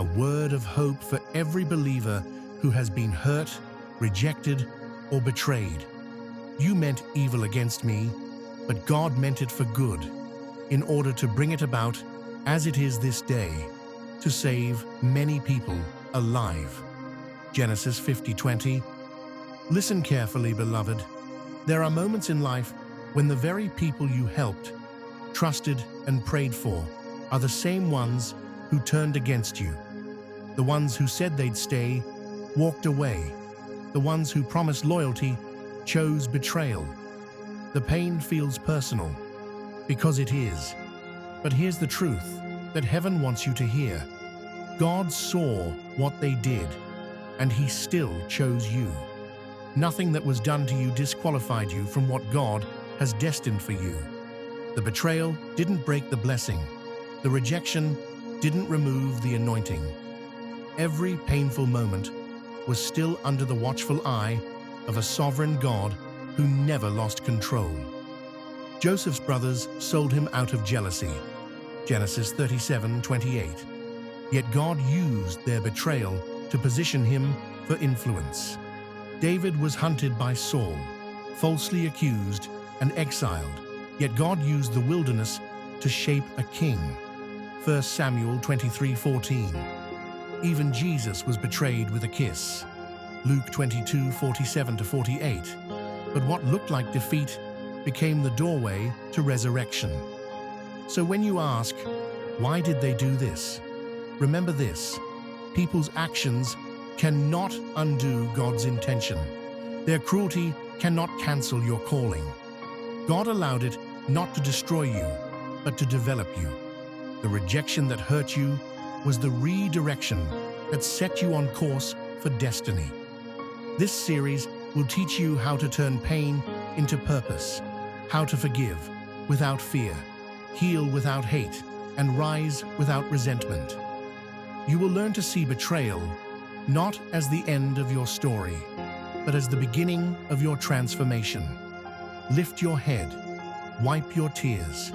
a word of hope for every believer who has been hurt, rejected, or betrayed. You meant evil against me, but God meant it for good, in order to bring it about as it is this day, to save many people alive. Genesis 50:20. Listen carefully, beloved. There are moments in life when the very people you helped, trusted, and prayed for are the same ones who turned against you. The ones who said they'd stay, walked away. The ones who promised loyalty chose betrayal. The pain feels personal, because it is. But here's the truth that heaven wants you to hear. God saw what they did, and He still chose you. Nothing that was done to you disqualified you from what God has destined for you. The betrayal didn't break the blessing. The rejection didn't remove the anointing. Every painful moment was still under the watchful eye of a sovereign God who never lost control. Joseph's brothers sold him out of jealousy. Genesis 37:28. Yet God used their betrayal to position him for influence. David was hunted by Saul, falsely accused and exiled, yet God used the wilderness to shape a king. 1 Samuel 23:14. Even Jesus was betrayed with a kiss. Luke 22:47-48. But what looked like defeat became the doorway to resurrection. So when you ask, why did they do this? Remember this: people's actions cannot undo God's intention. Their cruelty cannot cancel your calling. God allowed it not to destroy you, but to develop you. The rejection that hurt you was the redirection that set you on course for destiny. This series will teach you how to turn pain into purpose, how to forgive without fear, heal without hate, and rise without resentment. You will learn to see betrayal not as the end of your story, but as the beginning of your transformation. Lift your head, wipe your tears.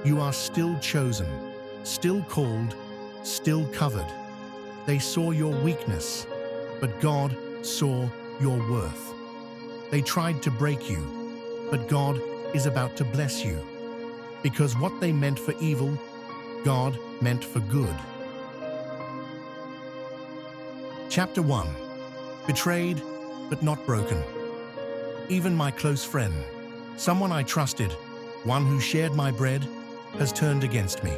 You are still chosen, still called, still covered. They saw your weakness, but God saw your worth. They tried to break you, but God is about to bless you. Because what they meant for evil, God meant for good. Chapter 1. Betrayed, but not broken. Even my close friend, someone I trusted, one who shared my bread, has turned against me.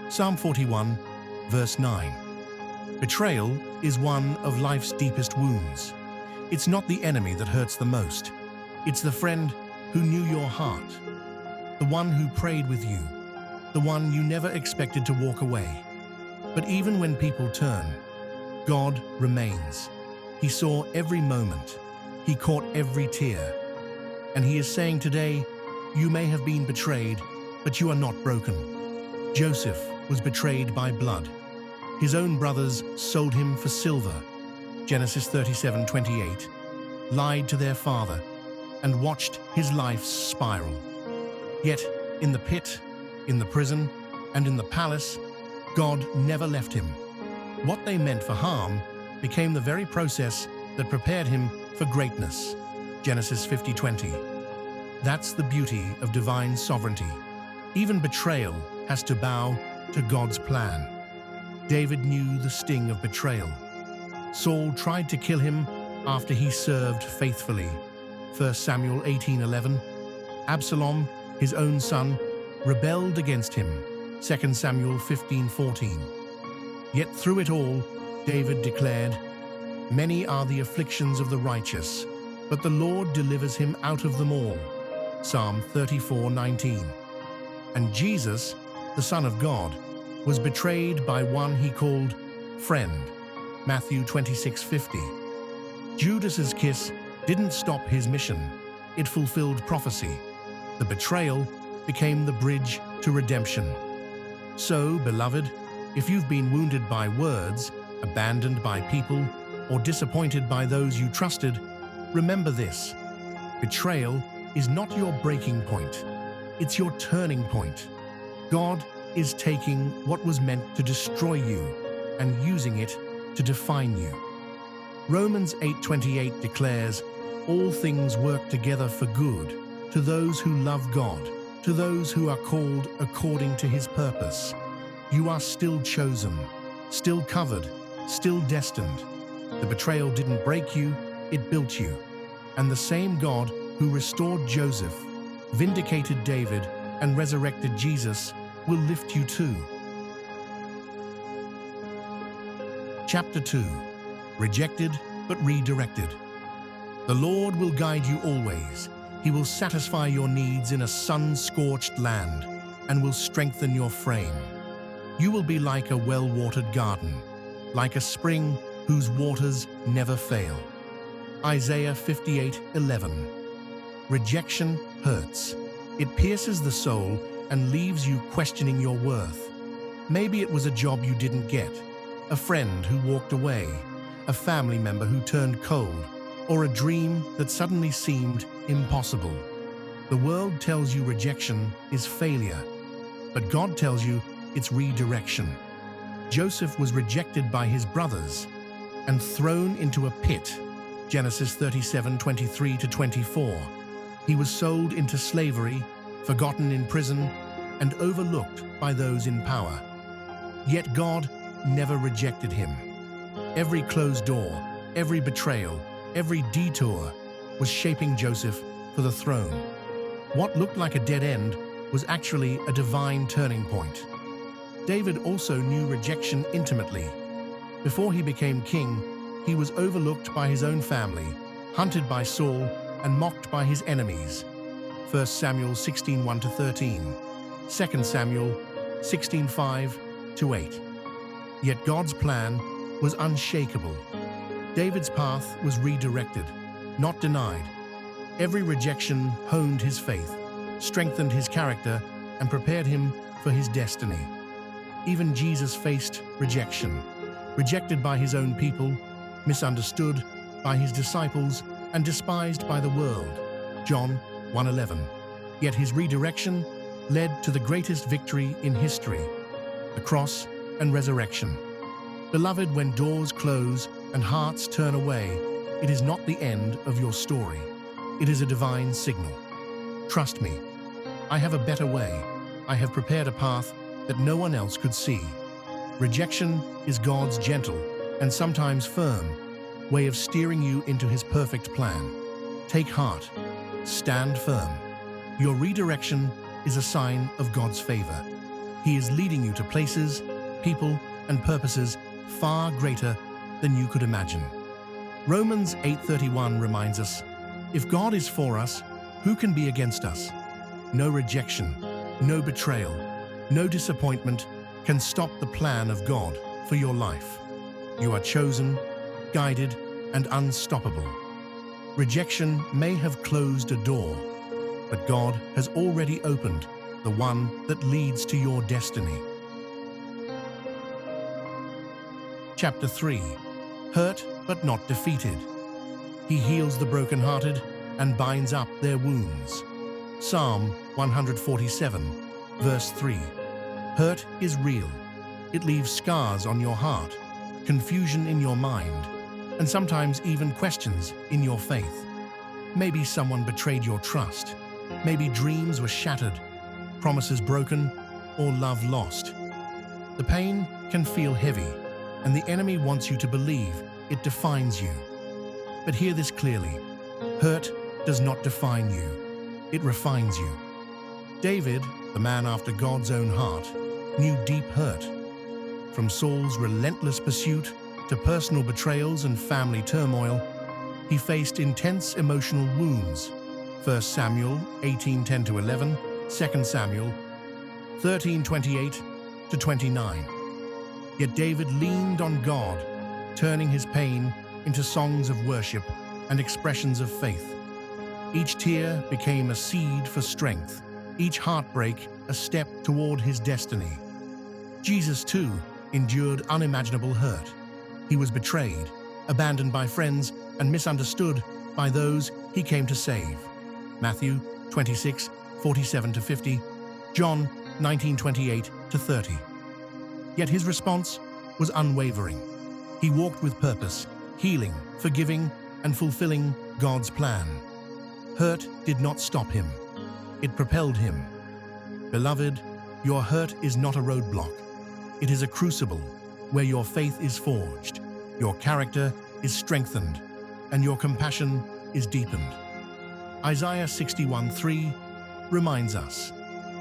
Psalm 41, verse 9. Betrayal is one of life's deepest wounds. It's not the enemy that hurts the most. It's the friend who knew your heart, the one who prayed with you, the one you never expected to walk away. But even when people turn, God remains. He saw every moment. He caught every tear. And He is saying today, you may have been betrayed, but you are not broken. Joseph was betrayed by blood. His own brothers sold him for silver. Genesis 37:28. Lied to their father and watched his life spiral. Yet in the pit, in the prison, and in the palace, God never left him. What they meant for harm became the very process that prepared him for greatness. Genesis 50:20. That's the beauty of divine sovereignty. Even betrayal has to bow to God's plan. David knew the sting of betrayal. Saul tried to kill him after he served faithfully. 1 Samuel 18:11. Absalom, his own son, rebelled against him. 2 Samuel 15:14. Yet through it all, David declared, "Many are the afflictions of the righteous, but the Lord delivers him out of them all." Psalm 34:19. And Jesus, the Son of God, was betrayed by one He called friend. Matthew 26:50. Judas's kiss didn't stop his mission. It fulfilled prophecy. The betrayal became the bridge to redemption. So, beloved, if you've been wounded by words, abandoned by people, or disappointed by those you trusted, remember this: betrayal is not your breaking point. It's your turning point. God is taking what was meant to destroy you and using it to define you. Romans 8:28 declares, "All things work together for good to those who love God, to those who are called according to his purpose." You are still chosen, still covered, still destined. The betrayal didn't break you, it built you. And the same God who restored Joseph, vindicated David, and resurrected Jesus will lift you too. Chapter 2. Rejected but redirected. The Lord will guide you always. He will satisfy your needs in a sun-scorched land and will strengthen your frame. You will be like a well-watered garden, like a spring whose waters never fail. Isaiah 58:11. Rejection hurts. It pierces the soul and leaves you questioning your worth. Maybe it was a job you didn't get, a friend who walked away, a family member who turned cold, or a dream that suddenly seemed impossible. The world tells you rejection is failure, but God tells you it's redirection. Joseph was rejected by his brothers and thrown into a pit. Genesis 37:23-24. He was sold into slavery, forgotten in prison, and overlooked by those in power. Yet God never rejected him. Every closed door, every betrayal, every detour was shaping Joseph for the throne. What looked like a dead end was actually a divine turning point. David also knew rejection intimately. Before he became king, he was overlooked by his own family, hunted by Saul, and mocked by his enemies. 1 Samuel 16:1-13, 2 Samuel 16:5-8. Yet God's plan was unshakable. David's path was redirected, not denied. Every rejection honed his faith, strengthened his character, and prepared him for his destiny. Even Jesus faced rejection, rejected by his own people, misunderstood by his disciples, and despised by the world. John 1:11. Yet his redirection led to the greatest victory in history, the cross and resurrection. Beloved, when doors close and hearts turn away, it is not the end of your story. It is a divine signal. Trust me, I have a better way. I have prepared a path that no one else could see. Rejection is God's gentle and sometimes firm way of steering you into his perfect plan. Take heart. Stand firm. Your redirection is a sign of God's favor. He is leading you to places, people, and purposes far greater than you could imagine. Romans 8:31 reminds us, if God is for us, who can be against us? No rejection, no betrayal, no disappointment can stop the plan of God for your life. You are chosen, guided, and unstoppable. Rejection may have closed a door, but God has already opened the one that leads to your destiny. Chapter 3. Hurt but not defeated. He heals the brokenhearted and binds up their wounds. Psalm 147, verse 3. Hurt is real. It leaves scars on your heart, confusion in your mind, and sometimes even questions in your faith. Maybe someone betrayed your trust. Maybe dreams were shattered, promises broken, or love lost. The pain can feel heavy, and the enemy wants you to believe it defines you. But hear this clearly. Hurt does not define you. It refines you. David, the man after God's own heart, knew deep hurt. From Saul's relentless pursuit to personal betrayals and family turmoil, he faced intense emotional wounds. 1 Samuel 18:10-11, 2 Samuel 13:28-29. Yet David leaned on God, turning his pain into songs of worship and expressions of faith. Each tear became a seed for strength, each heartbreak a step toward his destiny. Jesus, too, endured unimaginable hurt. He was betrayed, abandoned by friends, and misunderstood by those he came to save. Matthew 26:47-50, John 19:28-30. Yet his response was unwavering. He walked with purpose, healing, forgiving, and fulfilling God's plan. Hurt did not stop him. It propelled him. Beloved, your hurt is not a roadblock. It is a crucible where your faith is forged, your character is strengthened, and your compassion is deepened. Isaiah 61:3 reminds us,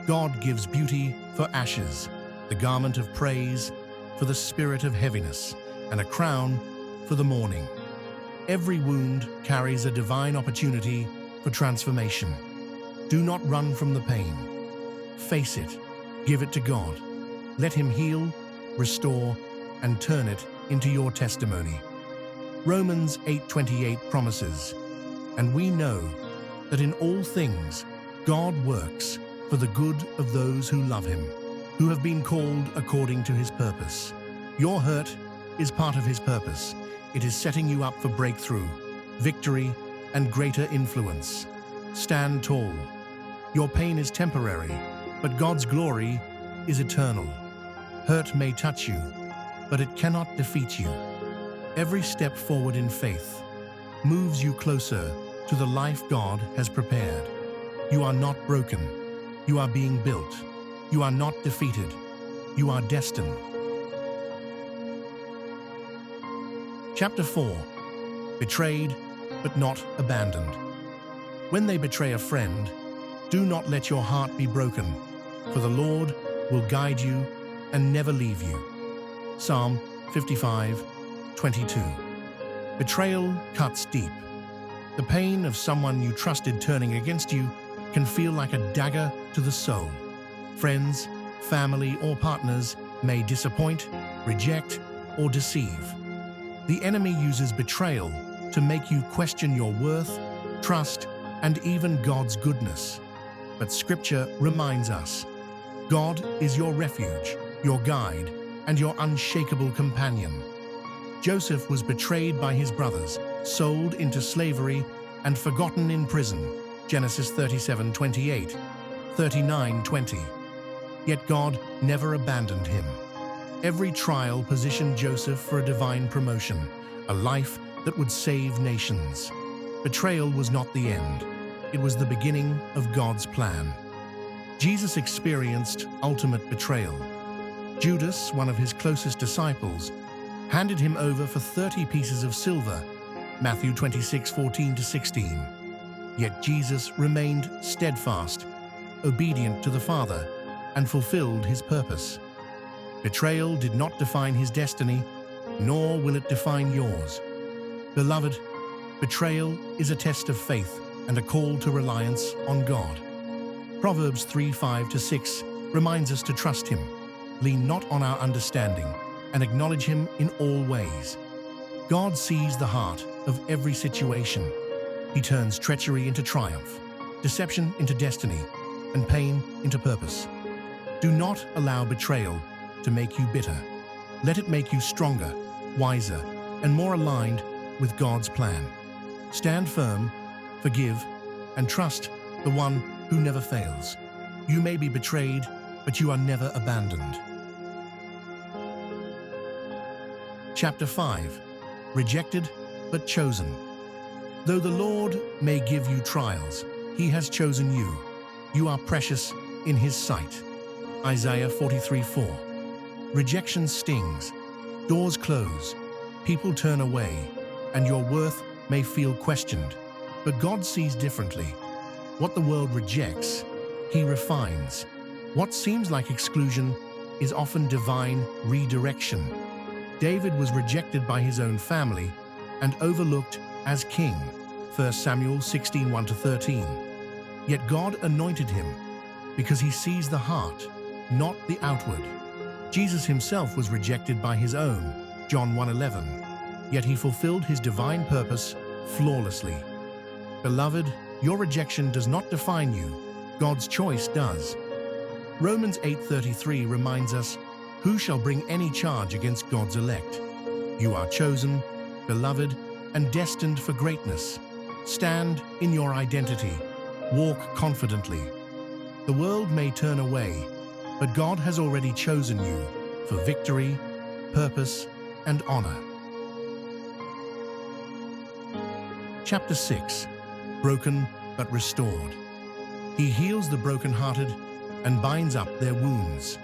God gives beauty for ashes, the garment of praise for the spirit of heaviness, and a crown for the mourning. Every wound carries a divine opportunity for transformation. Do not run from the pain. Face it. Give it to God. Let Him heal, restore, and turn it into your testimony. Romans 8:28 promises, and we know that in all things God works for the good of those who love Him, who have been called according to His purpose. Your hurt is part of His purpose. It is setting you up for breakthrough, victory, and greater influence. Stand tall. Your pain is temporary, but God's glory is eternal. Hurt may touch you, but it cannot defeat you. Every step forward in faith moves you closer to the life God has prepared. You are not broken. You are being built. You are not defeated. You are destined. Chapter 4. Betrayed, but not abandoned. When they betray a friend, do not let your heart be broken, for the Lord will guide you and never leave you. Psalm 55:22. Betrayal cuts deep. The pain of someone you trusted turning against you can feel like a dagger to the soul. Friends, family, or partners may disappoint, reject, or deceive. The enemy uses betrayal to make you question your worth, trust, and even God's goodness. But Scripture reminds us, God is your refuge, your guide, and your unshakable companion. Joseph was betrayed by his brothers, sold into slavery, and forgotten in prison. Genesis 37:28, 39:20. Yet God never abandoned him. Every trial positioned Joseph for a divine promotion, a life that would save nations. Betrayal was not the end. It was the beginning of God's plan. Jesus experienced ultimate betrayal. Judas, one of his closest disciples, handed him over for 30 pieces of silver, Matthew 26:14-16. Yet Jesus remained steadfast, obedient to the Father, and fulfilled his purpose. Betrayal did not define his destiny, nor will it define yours. Beloved, betrayal is a test of faith and a call to reliance on God. Proverbs 3:5-6 reminds us to trust Him, lean not on our understanding, and acknowledge Him in all ways. God sees the heart of every situation. He turns treachery into triumph, deception into destiny, and pain into purpose. Do not allow betrayal to make you bitter. Let it make you stronger, wiser, and more aligned with God's plan. Stand firm, forgive, and trust the one who never fails. You may be betrayed, but you are never abandoned. Chapter 5. Rejected, but chosen. Though the Lord may give you trials, He has chosen you. You are precious in His sight. Isaiah 43:4. Rejection stings. Doors close. People turn away, and your worth may feel questioned. But God sees differently. What the world rejects, He refines. What seems like exclusion is often divine redirection. David was rejected by his own family and overlooked as king, 1 Samuel 16:1-13. Yet God anointed him because He sees the heart, not the outward. Jesus Himself was rejected by His own, John 1:11, yet He fulfilled His divine purpose flawlessly. Beloved, your rejection does not define you. God's choice does. Romans 8:33 reminds us, who shall bring any charge against God's elect? You are chosen, beloved, and destined for greatness. Stand in your identity. Walk confidently. The world may turn away, but God has already chosen you for victory, purpose, and honor. Chapter 6. Broken but restored. He heals the brokenhearted and binds up their wounds.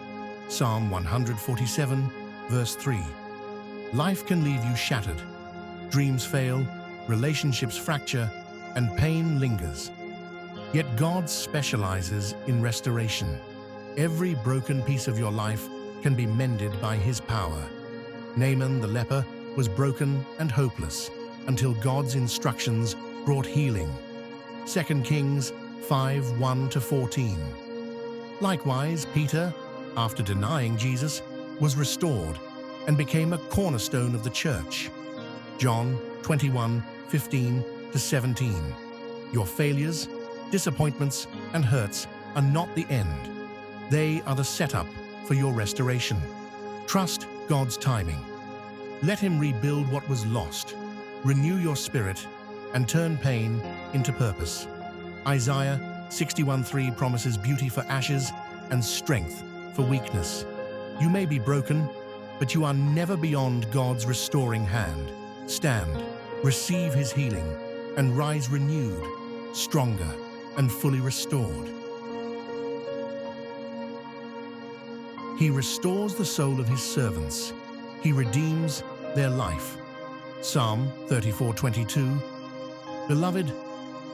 Psalm 147, verse 3. Life can leave you shattered. Dreams fail, relationships fracture, and pain lingers. Yet God specializes in restoration. Every broken piece of your life can be mended by His power. Naaman the leper was broken and hopeless until God's instructions brought healing. 2 Kings 5:1-14. Likewise, Peter, after denying Jesus, was restored and became a cornerstone of the church. John 21:15-17. Your failures, disappointments, and hurts are not the end. They are the setup for your restoration. Trust God's timing. Let Him rebuild what was lost, renew your spirit, and turn pain into purpose. Isaiah 61:3 promises beauty for ashes and strength for weakness. You may be broken, but you are never beyond God's restoring hand. Stand, receive His healing, and rise renewed, stronger, and fully restored. He restores the soul of His servants. He redeems their life. Psalm 34:22. Beloved,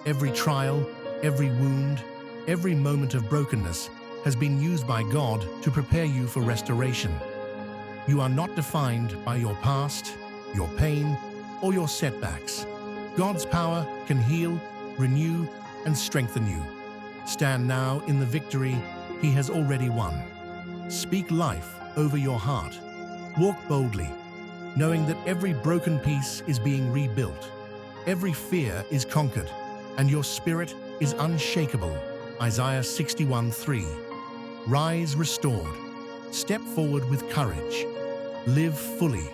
every trial, every wound, every moment of brokenness has been used by God to prepare you for restoration. You are not defined by your past, your pain, or your setbacks. God's power can heal, renew, and strengthen you. Stand now in the victory He has already won. Speak life over your heart. Walk boldly, knowing that every broken piece is being rebuilt. Every fear is conquered, and your spirit is unshakable. Isaiah 61:3. Rise restored. Step forward with courage. Live fully,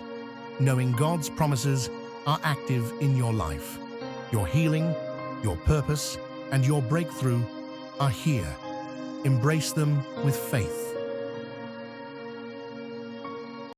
knowing God's promises are active in your life. Your healing, your purpose, and your breakthrough are here. Embrace them with faith.